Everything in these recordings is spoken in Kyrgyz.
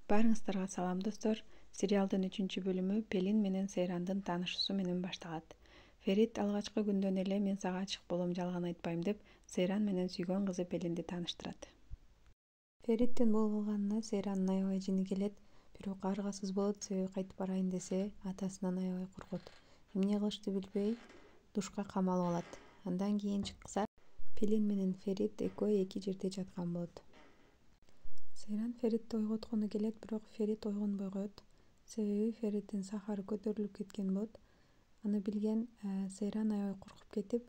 Баарыңыздарга салам достор. Сериалдын 3-бөлүмү Пелин менен Сейрандын таанышуусу менен башталат. Ферит алгачкы күндөн эле мен сага ачык болом, жалган айтпайм деп Сейран менен сүйгөн кызы Пелинди тааныштырат. Фериттин бул кылганына Сейрандын аябай жини келет, бирок аргасыз болот, себеби кайтып барайын десе атасынан аябай коркот. Эмне кылышты билбей душка камалып алат. Андан кийин чыксак, Пелин менен Ферит экөө эки жерде жаткан болот. Сейран Феритти ойготкону келет, бирок Ферит ойгонбой коет. Себеби Фериттин сахары көтөрүлүп кеткен болот. Аны билген Сейран аябай коркуп кетип,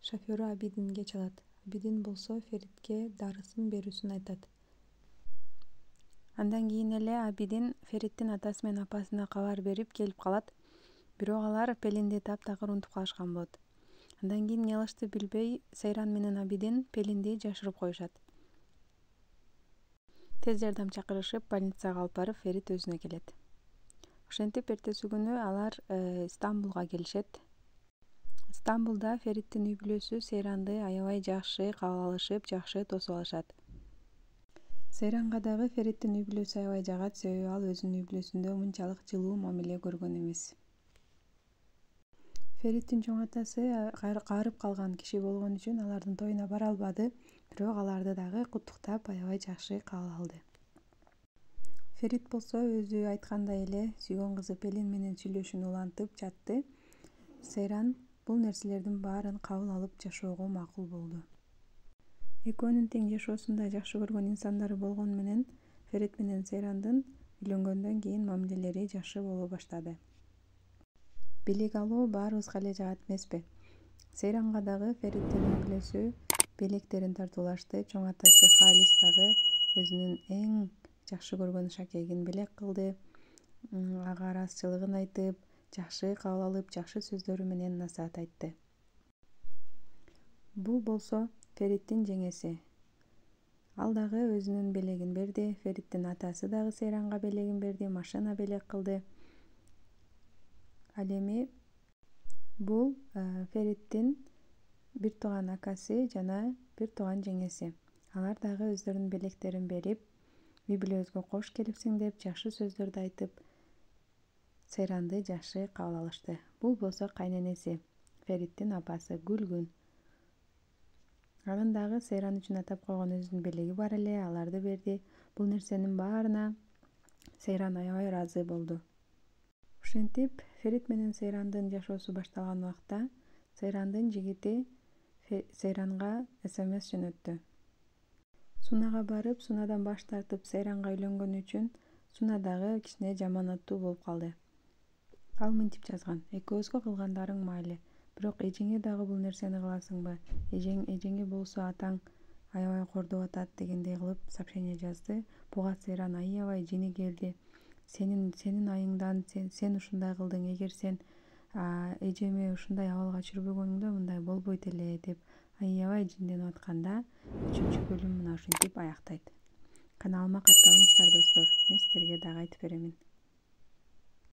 шоферу Абидинге чалат. Абидин болсо Феритке дарысын берүүсүн айтат. Андан кийин эле Абидин Фериттин атасы менен апасына кабар берип келип калат. Бирок алар Пелинди таптакыр унутуп калышкан болот. Андан кийин эмне кылышты билбей Сейран менен Абидин Пелинди жашырып коюшат. Тез жардам чакырышып, больницага алып барып, Ферит өзүнө келет. Ошентип эртеси күнү алар Стамбулга келишет. Стамбулда Фериттин үй бүлөсү Сейранды аябай жакшы кабыл алышып, жакшы тосуп алышат. Сейранга дагы Фериттин үй бүлөсү аябай жагат, себеби ал өзүнүн үй бүлөсүндө мынчалык жылуу мамиле көргөн эмес. Фериттин чоң атасы каарып калган киши болгон үчүн алардын тоюна бара албады, бирок аларды дагы куттуктап аябай жакшы кабыл алды. Ферит болсо өзү айткандай эле сүйгөн кызы Пелин менен сүйлөшүүнү улантып жатты. Сейран бул нерселердин баарын кабыл алып жашоого макул болду. Экөөнүн тең жашоосунда жакшы көргөн инсандары болгону менен Ферит менен Сейрандын үйлөнгөндөн кийин мамилелери жакшы боло баштады. Белек алуу баарыбызга эле жагат эмеспи? Сейранга дагы Фериттин үй бүлөсү белектерин тартуулашты. Чоң атасы Халис дагы өзүнүн эң жакшы көргөн шакегин белек кылды. Ага ыраазычылыгын айтып, жакшы кабыл алып, жакшы сөздөрү менен насаат айтты. Бул болсо Фериттин жеңеси. Ал дагы өзүнүн белегин берди. Фериттин атасы дагы Сейранга белегин берди, машина белек кылды. Ал эми бул Фериттин бир тууган акасы жана бир тууган жеңеси. Алар дагы өздөрүнүн белектерин берип, үй бүлөбүзгө кош келипсиң деп жакшы сөздөрдү айтып, Сейранды жакшы кабыл алышты. Бул болсо кайненеси, Фериттин апасы Гүлгүн. Анын дагы Сейран үчүн атап койгон өзүнүн белеги бар эле, аларды берди. Бул нерсенин баарына Сейран аябай ыраазы болду. Ошентип, Ферит менен Сейрандын жашоосу башталган убакта Сейрандын жигити Сейранга СМС жөнөттү. Сунага барып, Сунадан баш тартып Сейранга үйлөнгөн үчүн Суна дагы кичине жаманаттуу болуп калды. Ал мынтип жазган: экөөбүзгө кылгандарың майлы, бирок эжеңе дагы бул нерсени кыласыңбы? Эжеңи болсо атаң аябай кордоп атат дегендей кылып сообщение жазды. Буга Сейран аябай жини келди. Сенин айыңдан сен ушундай кылдың, эгер сен эжеме ушундай абалга түшүрбөгөнүңдө мындай болбойт эле деп аябай жинденип атканда 3-бөлүм мына ушинтип аяктайт. Каналыма катталыңыздар достор, мен сиздерге дагы айтып беремин.